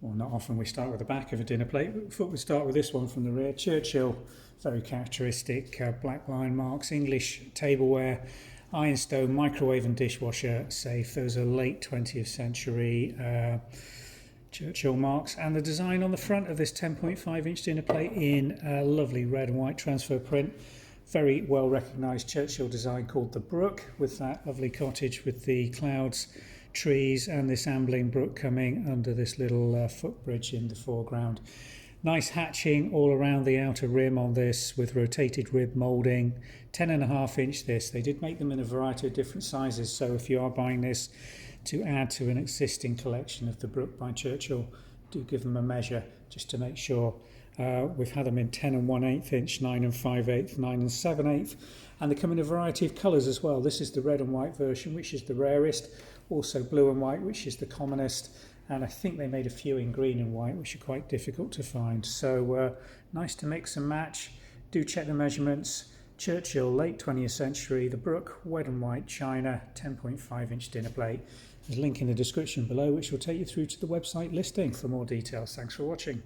Well, not often we start with the back of a dinner plate, but we thought we'd start with this one from the rear. Churchill, very characteristic, black line marks, English tableware, ironstone, microwave and dishwasher safe. Those are late 20th century Churchill marks. And the design on the front of this 10.5 inch dinner plate in a lovely red and white transfer print. Very well recognised Churchill design called the Brook, with that lovely cottage with the clouds, trees and this ambling brook coming under this little footbridge in the foreground. Nice hatching all around the outer rim on this with rotated rib moulding. 10.5 inch this. They did make them in a variety of different sizes, so if you are buying this to add to an existing collection of the Brook by Churchill, do give them a measure just to make sure. We've had them in 10 and 1/8 inch, 9 and 5/8, 9 and 7/8, and they come in a variety of colours as well. This is the red and white version, which is the rarest, also blue and white, which is the commonest, and I think they made a few in green and white, which are quite difficult to find. So nice to mix and match. Do check the measurements. Churchill, late 20th century, the Brook, red and white china, 10.5 inch dinner plate. There's a link in the description below which will take you through to the website listing for more details. Thanks for watching.